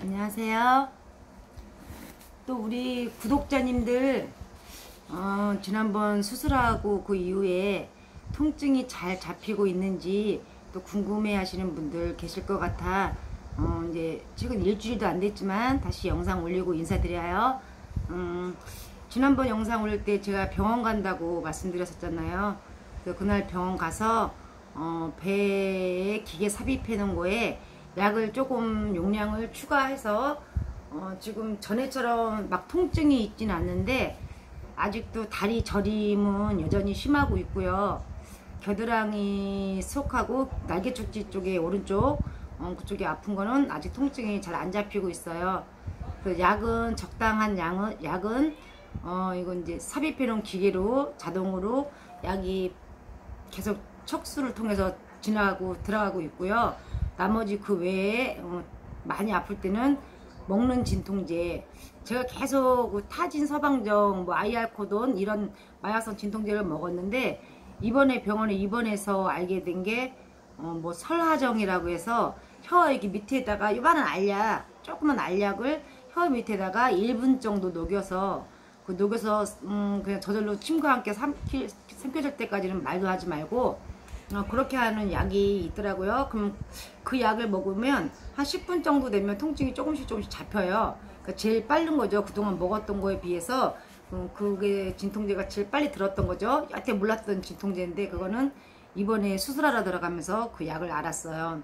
안녕하세요. 또 우리 구독자님들 지난번 수술하고 그 이후에 통증이 잘 잡히고 있는지 또 궁금해 하시는 분들 계실 것 같아 이제 최근 일주일도 안 됐지만 다시 영상 올리고 인사드려요. 지난번 영상 올릴 때 제가 병원 간다고 말씀드렸었잖아요. 그래서 그날 병원 가서 배에 기계 삽입해 놓은 거에 약을 조금 용량을 추가해서 지금 전에처럼 막 통증이 있진 않는데 아직도 다리 저림은 여전히 심하고 있고요. 겨드랑이 속하고 날개축지 쪽에 오른쪽 그쪽이 아픈 거는 아직 통증이 잘 안 잡히고 있어요. 그 약은 적당한 약은 이건 이제 삽입해 놓은 기계로 자동으로 약이 계속 척수를 통해서 들어가고 있고요. 나머지 그 외에 많이 아플 때는 먹는 진통제, 제가 계속 타진 서방정, 아이알코돈 이런 마약성 진통제를 먹었는데 이번에 병원에 입원해서 알게 된 게 설하정이라고 해서 혀 여기 밑에다가 요만한 알약, 조그만 알약을 혀 밑에다가 1분 정도 녹여서 그냥 저절로 침과 함께 삼켜질 때까지는 말도 하지 말고 그렇게 하는 약이 있더라고요. 그럼 그 약을 먹으면 한 10분 정도 되면 통증이 조금씩 잡혀요. 그러니까 제일 빠른 거죠. 그동안 먹었던 거에 비해서 그게 진통제가 제일 빨리 들었던 거죠. 여태 몰랐던 진통제인데 그거는 이번에 수술하러 들어가면서 그 약을 알았어요.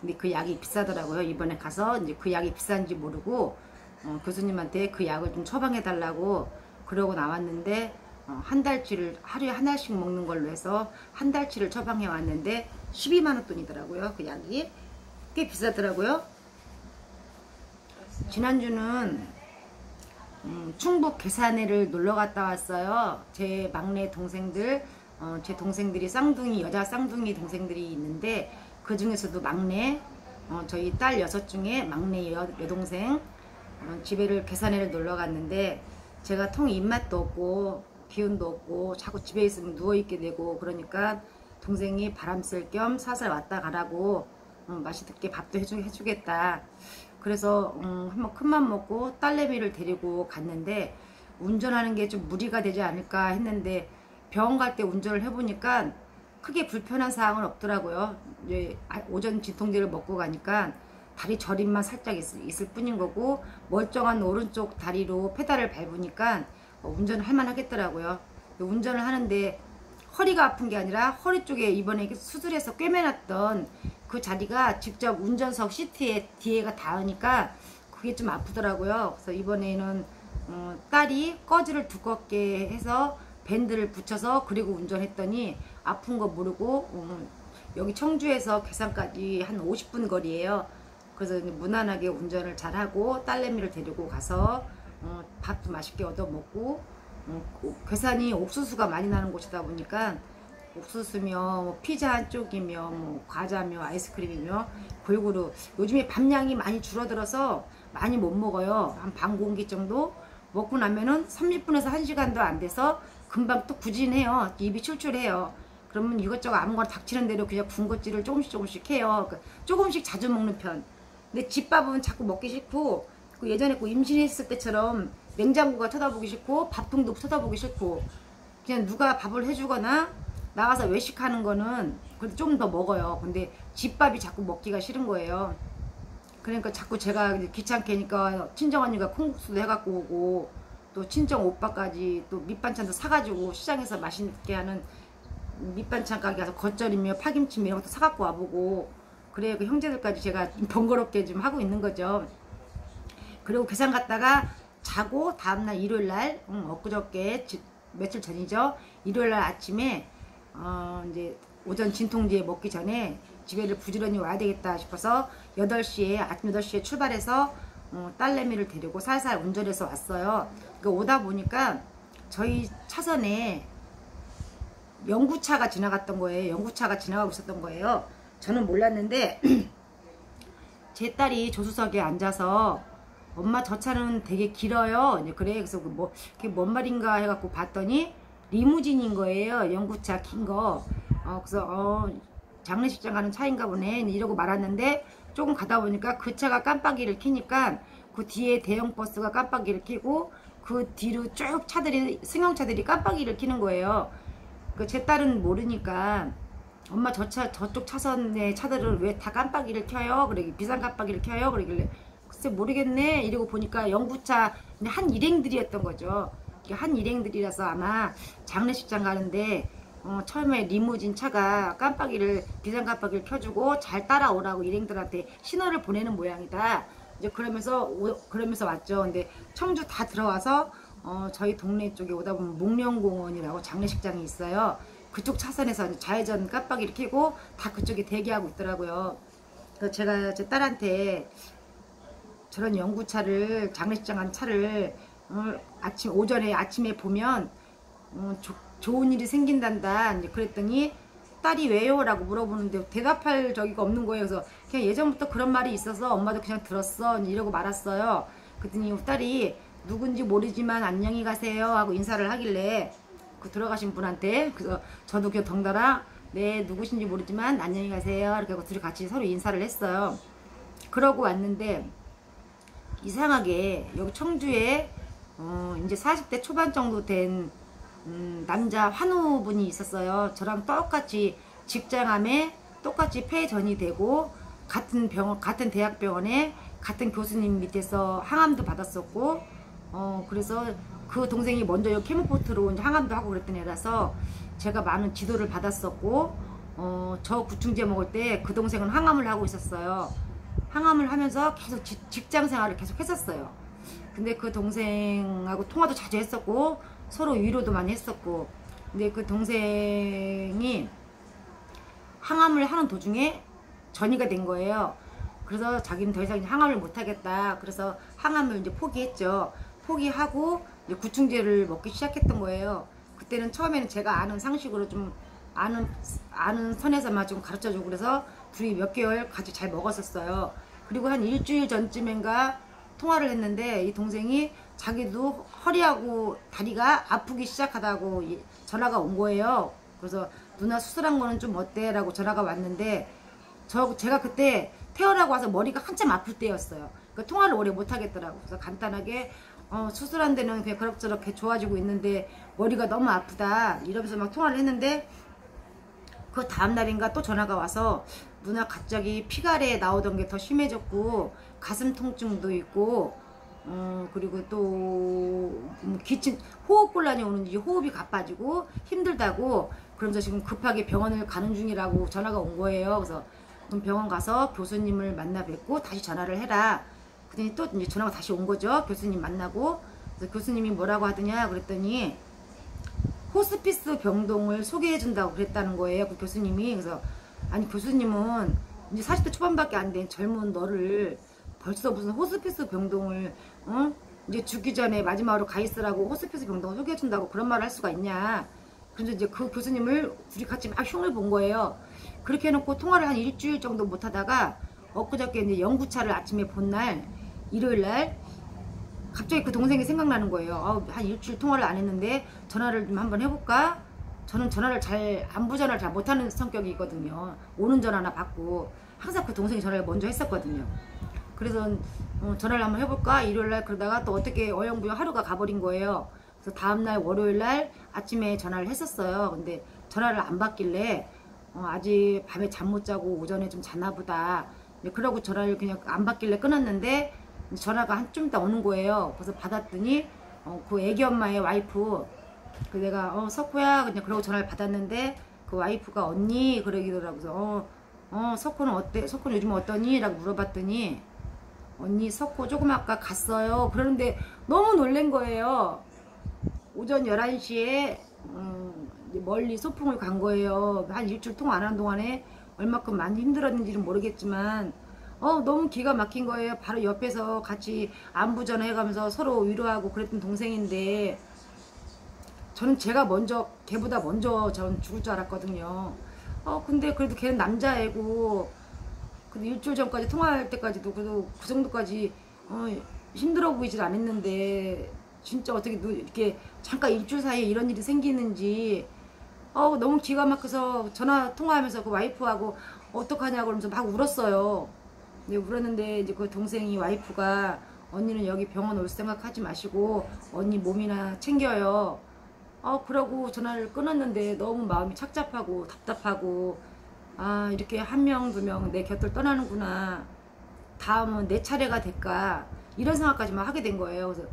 근데 그 약이 비싸더라고요. 이번에 가서 이제 그 약이 비싼지 모르고 교수님한테 그 약을 좀 처방해 달라고 그러고 나왔는데 한 달치를 하루에 하나씩 먹는 걸로 해서 한 달치를 처방해 왔는데 12만원 돈이더라고요. 그 약이 꽤 비싸더라고요. 지난주는 충북 괴산에를 놀러 갔다 왔어요. 제 막내 동생들, 제 동생들이 여자 쌍둥이 동생들이 있는데 그 중에서도 막내, 저희 딸 6 중에 막내 여동생 집에를 괴산에를 놀러 갔는데 제가 통 입맛도 없고 기운도 없고 자꾸 집에 있으면 누워있게 되고 그러니까 동생이 바람 쐴 겸 살살 왔다 가라고 맛있게 밥도 해주겠다. 그래서 한번 큰맘 먹고 딸내미를 데리고 갔는데 운전하는 게 좀 무리가 되지 않을까 했는데 병원 갈 때 운전을 해보니까 크게 불편한 사항은 없더라고요. 이제 오전 진통제를 먹고 가니까 다리 저림만 살짝 있을 뿐인 거고 멀쩡한 오른쪽 다리로 페달을 밟으니까 운전을 할만 하겠더라고요. 운전을 하는데 허리가 아픈 게 아니라 허리 쪽에 이번에 수술해서 꿰매놨던 그 자리가 직접 운전석 시트에 뒤에가 닿으니까 그게 좀 아프더라고요. 그래서 이번에는 딸이 꺼즈를 두껍게 해서 밴드를 붙여서 그리고 운전했더니 아픈 거 모르고 여기 청주에서 괴산까지 한 50분 거리예요. 그래서 무난하게 운전을 잘하고 딸내미를 데리고 가서 밥도 맛있게 얻어먹고 괴산이 옥수수가 많이 나는 곳이다 보니까 옥수수며 피자 한 쪽이며 과자며 아이스크림이며 골고루 요즘에 밥량이 많이 줄어들어서 많이 못 먹어요. 한 반 공기 정도 먹고 나면은 30분에서 1시간도 안 돼서 금방 또 구진해요. 입이 출출해요. 그러면 이것저것 아무거나 닥치는 대로 그냥 군것질을 조금씩 해요. 그러니까 조금씩 자주 먹는 편. 근데 집밥은 자꾸 먹기 싫고 예전에 임신했을 때처럼 냉장고가 쳐다보기 싫고 밥통도 쳐다보기 싫고 그냥 누가 밥을 해주거나 나가서 외식하는 거는 그래도 좀 더 먹어요. 근데 집밥이 자꾸 먹기가 싫은 거예요. 그러니까 자꾸 제가 귀찮게 하니까 친정언니가 콩국수도 해갖고 오고 또 친정 오빠까지 또 밑반찬도 사가지고 시장에서 맛있게 하는 밑반찬 가게 가서 겉절이며 파김치 이런 것도 사갖고 와보고 그래 그 형제들까지 제가 번거롭게 좀 하고 있는 거죠. 그리고 괴산 갔다가 자고 다음날 일요일날 엊그저께 며칠 전이죠. 일요일날 아침에 이제 오전 진통제 먹기 전에 집에를 부지런히 와야 되겠다 싶어서 8시에 아침 8시에 출발해서 딸내미를 데리고 살살 운전해서 왔어요. 그러니까 오다 보니까 저희 차선에 영구차가 지나갔던 거예요. 영구차가 지나가고 있었던 거예요. 저는 몰랐는데 제 딸이 조수석에 앉아서 엄마 저 차는 되게 길어요. 그래 그래서 그게 뭔 말인가 해갖고 봤더니 리무진인 거예요. 영구차 긴 거. 그래서 장례식장 가는 차인가 보네 이러고 말았는데 조금 가다 보니까 그 차가 깜빡이를 켜니까 그 뒤에 대형 버스가 깜빡이를 켜고 그 뒤로 쭉 차들이 승용차들이 깜빡이를 켜는 거예요. 그 제 딸은 모르니까 엄마 저쪽 차선의 차들은 왜 다 깜빡이를 켜요? 그러기 비상 깜빡이를 켜요? 그러길래 글쎄 모르겠네 이러고 보니까 영구차 한 일행들이었던 거죠. 한 일행들이라서 아마 장례식장 가는데 처음에 리무진 차가 깜빡이를 비상 깜빡이를 켜주고 잘 따라오라고 일행들한테 신호를 보내는 모양이다. 이제 그러면서 왔죠. 근데 청주 다 들어와서 저희 동네 쪽에 오다 보면 목련공원이라고 장례식장이 있어요. 그쪽 차선에서 좌회전 깜빡이를 켜고 다 그쪽에 대기하고 있더라고요. 그래서 제가 제 딸한테 저런 연구차를 장례식장 간 차를 아침에 보면 좋은 일이 생긴단다. 이제 그랬더니 딸이 왜요? 라고 물어보는데 대답할 저기가 없는 거예요. 그래서 그냥 예전부터 그런 말이 있어서 엄마도 그냥 들었어 이러고 말았어요. 그랬더니 딸이 누군지 모르지만 안녕히 가세요 하고 인사를 하길래 그 들어가신 분한테 그래서 저도 그냥 덩달아 네 누구신지 모르지만 안녕히 가세요 이렇게 하고 둘이 같이 서로 인사를 했어요. 그러고 왔는데 이상하게 여기 청주에 이제 40대 초반 정도 된 남자 환우분이 있었어요. 저랑 똑같이 직장암에 똑같이 폐전이 되고 같은 대학병원에 같은 교수님 밑에서 항암도 받았었고 그래서 그 동생이 먼저 여기 케모포트로 이제 항암도 하고 그랬던 애라서 제가 많은 지도를 받았었고 저 구충제 먹을 때 그 동생은 항암을 하고 있었어요. 항암을 하면서 계속 직장 생활을 계속 했었어요. 근데 그 동생하고 통화도 자주 했었고 서로 위로도 많이 했었고 근데 그 동생이 항암을 하는 도중에 전이가 된 거예요. 그래서 자기는 더 이상 항암을 못하겠다. 그래서 항암을 이제 포기했죠. 포기하고 이제 구충제를 먹기 시작했던 거예요. 그때는 처음에는 제가 아는 상식으로 좀 아는 선에서만 좀 가르쳐주고 그래서 둘이 몇 개월 같이 잘 먹었었어요. 그리고 한 일주일 전쯤인가 통화를 했는데 이 동생이 자기도 허리하고 다리가 아프기 시작하다고 전화가 온 거예요. 그래서 누나 수술한 거는 좀 어때? 라고 전화가 왔는데 제가 그때 태어나고 와서 머리가 한참 아플 때였어요. 그 통화를 오래 못 하겠더라고. 그래서 간단하게 수술한 데는 그냥 그럭저럭 좋아지고 있는데 머리가 너무 아프다 이러면서 막 통화를 했는데 그 다음날인가 또 전화가 와서 누나 갑자기 피가래 나오던 게 더 심해졌고 가슴 통증도 있고 그리고 또 기침 호흡곤란이 오는지 호흡이 가빠지고 힘들다고 그러면서 지금 급하게 병원을 가는 중이라고 전화가 온 거예요. 그래서 그럼 병원 가서 교수님을 만나 뵙고 다시 전화를 해라. 그랬더니 또 이제 전화가 다시 온 거죠. 교수님 만나고 그래서 교수님이 뭐라고 하더냐 그랬더니 호스피스 병동을 소개해 준다고 그랬다는 거예요. 그 교수님이. 그래서 아니 교수님은 이제 40대 초반밖에 안 된 젊은 너를 벌써 무슨 호스피스 병동을 이제 죽기 전에 마지막으로 가 있으라고 호스피스 병동을 소개해 준다고 그런 말을 할 수가 있냐. 그래서 이제 그 교수님을 둘이 같이 막 흉을 본 거예요. 그렇게 해놓고 통화를 한 일주일 정도 못 하다가 엊그저께 이제 연구차를 아침에 본 날 일요일 날 갑자기 그 동생이 생각나는 거예요. 한 일주일 통화를 안 했는데 전화를 좀 한번 해볼까? 저는 전화를 안부 전화를 잘 못하는 성격이거든요. 오는 전화나 받고 항상 그 동생이 전화를 먼저 했었거든요. 그래서 전화를 한번 해볼까? 일요일날 그러다가 또 어떻게 어영부영 하루가 가버린 거예요. 그래서 다음날 월요일날 아침에 전화를 했었어요. 근데 전화를 안 받길래 아직 밤에 잠 못 자고 오전에 좀 자나 보다. 그러고 전화를 그냥 안 받길래 끊었는데 전화가 한좀 있다 오는 거예요. 그래서 받았더니 그 애기 엄마의 와이프 그 내가 석호야 그냥 그러고 전화를 받았는데 그 와이프가 언니 그러기더라고요. 석호는 어때? 석호는 요즘 어떠니? 라고 물어봤더니 언니 석호 조금 아까 갔어요. 그러는데 너무 놀란 거예요. 오전 11시에 멀리 소풍을 간 거예요. 한 일주일 통화 안 한 동안에 얼마큼 많이 힘들었는지는 모르겠지만 너무 기가 막힌 거예요. 바로 옆에서 같이 안부 전화해가면서 서로 위로하고 그랬던 동생인데 저는 제가 걔보다 먼저 전 죽을 줄 알았거든요. 근데 그래도 걔는 남자애고 근데 일주일 전까지 통화할 때까지도 그래도 그 정도까지 힘들어 보이질 않았는데 진짜 어떻게 이렇게 잠깐 일주일 사이에 이런 일이 생기는지 너무 기가 막혀서 전화 통화하면서 그 와이프하고 어떡하냐고 그러면서 막 울었어요. 네, 울었는데 이제 그 동생이 와이프가 언니는 여기 병원 올 생각 하지 마시고 언니 몸이나 챙겨요. 그러고 전화를 끊었는데 너무 마음이 착잡하고 답답하고 이렇게 한 명, 두 명 내 곁을 떠나는구나. 다음은 내 차례가 될까. 이런 생각까지만 하게 된 거예요. 그래서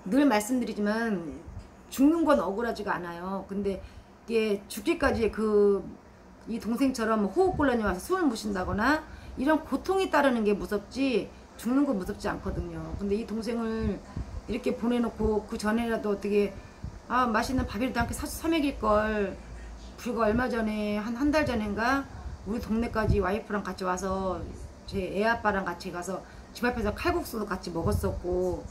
늘 말씀드리지만 죽는 건 억울하지가 않아요. 근데 이게 죽기까지 이 동생처럼 호흡곤란이 와서 숨을 못 쉰다거나 이런 고통이 따르는 게 무섭지 죽는 건 무섭지 않거든요. 근데 이 동생을 이렇게 보내놓고 그 전에라도 어떻게 맛있는 밥이라도 함께 사서 먹일걸. 불과 얼마 전에 한 달 전인가 우리 동네까지 와이프랑 같이 와서 제 애아빠랑 같이 가서 집 앞에서 칼국수도 같이 먹었었고,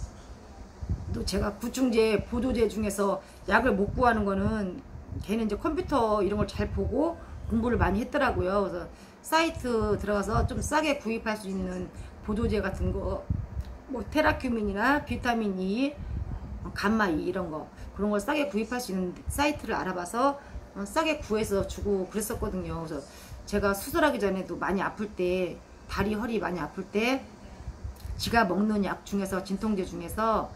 또 제가 구충제 보조제 중에서 약을 못 구하는 거는 걔는 이제 컴퓨터 이런 걸 잘 보고 공부를 많이 했더라고요. 그래서 사이트 들어가서 좀 싸게 구입할 수 있는 보조제 같은 거, 뭐 테라큐민이나 비타민 E, 감마 E 이런 거, 그런 걸 싸게 구입할 수 있는 사이트를 알아봐서 싸게 구해서 주고 그랬었거든요. 그래서 제가 수술하기 전에도 많이 아플 때, 다리 허리 많이 아플 때 지가 먹는 약 중에서, 진통제 중에서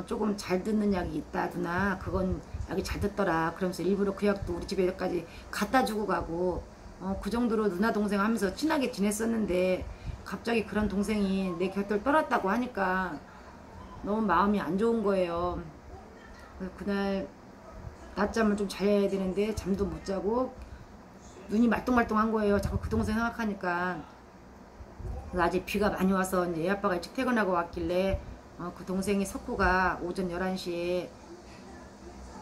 조금 잘 듣는 약이 있다 누나, 그건 약이 잘 듣더라 그러면서 일부러 그 약도 우리 집에까지 갖다 주고 가고, 그 정도로 누나 동생 하면서 친하게 지냈었는데 갑자기 그런 동생이 내 곁을 떠났다고 하니까 너무 마음이 안 좋은 거예요. 그래서 그날 낮잠을 좀 자야 되는데 잠도 못 자고 눈이 말똥말똥한 거예요. 자꾸 그 동생 생각하니까. 아직 비가 많이 와서 이제 애 아빠가 일찍 퇴근하고 왔길래 그 동생이 석구가 오전 11시에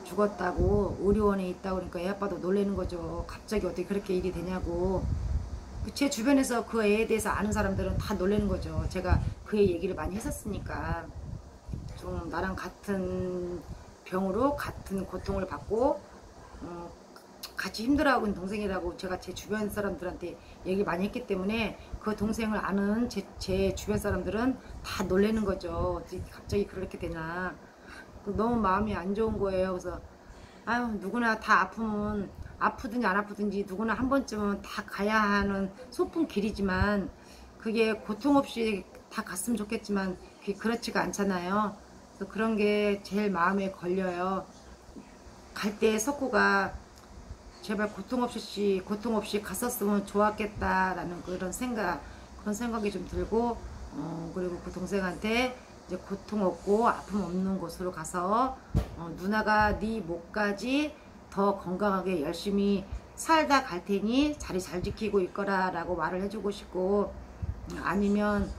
죽었다고 의료원에 있다고 그러니까 애 아빠도 놀라는 거죠. 갑자기 어떻게 그렇게 일이 되냐고. 제 주변에서 그 애에 대해서 아는 사람들은 다 놀라는 거죠. 제가 그 애 얘기를 많이 했었으니까. 좀 나랑 같은 병으로 같은 고통을 받고 같이 힘들어하고 있는 동생이라고 제가 제 주변 사람들한테 얘기 많이 했기 때문에 그 동생을 아는 제 주변 사람들은 다 놀라는 거죠. 어떻게 갑자기 그렇게 되나. 너무 마음이 안 좋은 거예요. 그래서 누구나 다 아프면 아프든지 안 아프든지 누구나 한 번쯤은 다 가야 하는 소풍 길이지만 그게 고통 없이 다 갔으면 좋겠지만 그게 그렇지가 않잖아요. 그래서 그런 게 제일 마음에 걸려요. 갈 때 석구가 제발 고통 없이 갔었으면 좋았겠다라는 그런 생각이 좀 들고, 그리고 그 동생한테 이제 고통 없고 아픔 없는 곳으로 가서 누나가 네 목까지 더 건강하게 열심히 살다 갈 테니 자리 잘 지키고 있거라 라고 말을 해주고 싶고, 아니면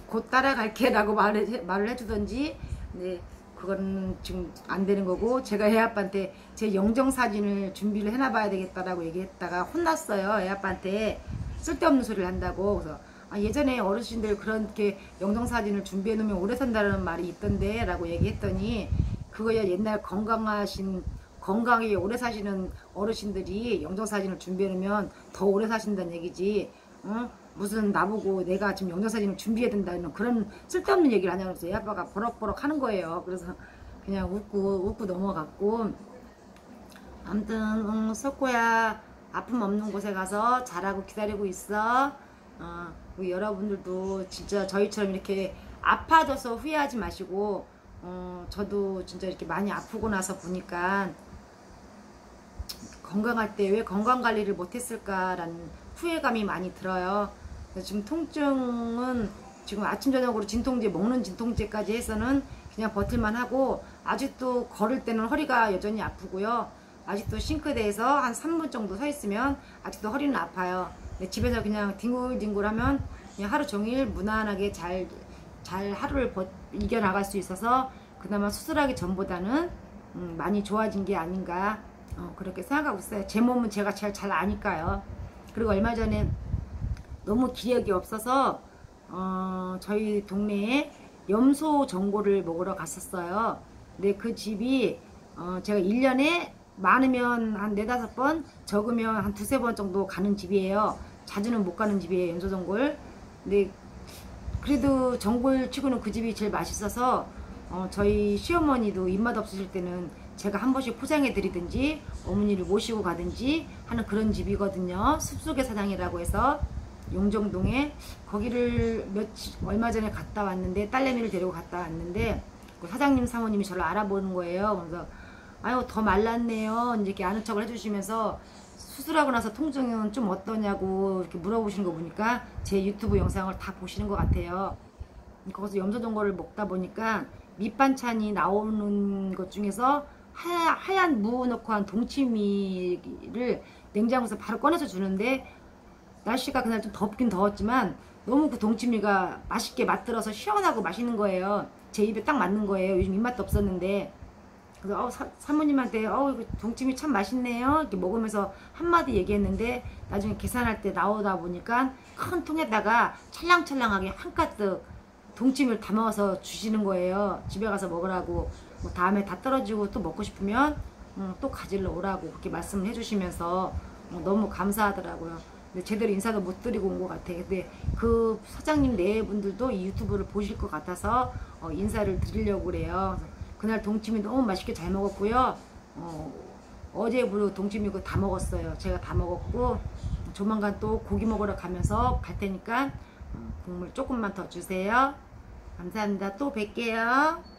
곧 따라갈게 라고 말을 해주던지. 네, 그건 지금 안 되는 거고, 제가 애 아빠한테 제 영정사진을 준비를 해놔봐야 되겠다라고 얘기했다가 혼났어요. 애 아빠한테 쓸데없는 소리를 한다고. 그래서 예전에 어르신들 그렇게 영정사진을 준비해 놓으면 오래 산다는 말이 있던데 라고 얘기했더니, 그거야 옛날 건강하게 오래 사시는 어르신들이 영정사진을 준비해 놓으면 더 오래 사신다는 얘기지, 무슨 나보고 내가 지금 영정사진을 준비해야 된다는 그런 쓸데없는 얘기를 하냐고 해서 애 아빠가 버럭버럭 하는 거예요. 그래서 그냥 웃고 넘어갔고, 아무튼 석구야 아픔 없는 곳에 가서 잘하고 기다리고 있어. 여러분들도 진짜 저희처럼 이렇게 아파져서 후회하지 마시고, 저도 진짜 이렇게 많이 아프고 나서 보니까 건강할 때 왜 건강관리를 못했을까라는 후회감이 많이 들어요. 지금 통증은 지금 아침 저녁으로 먹는 진통제까지 해서는 그냥 버틸만 하고, 아직도 걸을 때는 허리가 여전히 아프고요. 아직도 싱크대에서 한 3분 정도 서 있으면 아직도 허리는 아파요. 근데 집에서 그냥 뒹굴뒹굴 하면 그냥 하루 종일 무난하게 잘 하루를 이겨나갈 수 있어서 그나마 수술하기 전보다는 많이 좋아진 게 아닌가, 그렇게 생각하고 있어요. 제 몸은 제가 제일 잘 아니까요. 그리고 얼마 전에 너무 기력이 없어서 저희 동네에 염소 전골을 먹으러 갔었어요. 근데 그 집이 제가 1년에 많으면 한 4-5번, 적으면 한 2-3번 정도 가는 집이에요. 자주는 못 가는 집이에요, 염소 전골. 근데 그래도 전골 치고는 그 집이 제일 맛있어서 저희 시어머니도 입맛 없으실 때는 제가 한 번씩 포장해 드리든지 어머니를 모시고 가든지 하는 그런 집이거든요. 숲속의 사장이라고 해서. 용정동에 거기를 얼마 전에 갔다 왔는데 딸내미를 데리고 갔다 왔는데 그 사장님 사모님이 저를 알아보는 거예요. 그래서 아유 더 말랐네요. 이제 이렇게 아는 척을 해주시면서 수술하고 나서 통증은 좀 어떠냐고 이렇게 물어보시는 거 보니까 제 유튜브 영상을 다 보시는 것 같아요. 거기서 염소전골을 먹다 보니까 밑반찬이 나오는 것 중에서 하얀 무 넣고 한 동치미를 냉장고에서 바로 꺼내서 주는데 날씨가 그날 좀 덥긴 더웠지만 너무 그 동치미가 맛있게 맛들어서 시원하고 맛있는 거예요. 제 입에 딱 맞는 거예요. 요즘 입맛도 없었는데. 그래서 사모님한테 이거 동치미 참 맛있네요 이렇게 먹으면서 한마디 얘기했는데 나중에 계산할 때 나오다 보니까 큰 통에다가 찰랑찰랑하게 한가득 동치미를 담아서 주시는 거예요. 집에 가서 먹으라고. 뭐 다음에 다 떨어지고 또 먹고 싶으면 또 가지러 오라고 그렇게 말씀을 해주시면서 너무 감사하더라고요. 근데 제대로 인사도 못 드리고 온 것 같아요. 근데 그 사장님 네 분들도 이 유튜브를 보실 것 같아서 인사를 드리려고 그래요. 그날 동치미 너무 맛있게 잘 먹었고요. 어제부로 동치미 다 먹었어요. 제가 다 먹었고 조만간 또 고기 먹으러 가면서 갈 테니까 국물 조금만 더 주세요. 감사합니다. 또 뵐게요.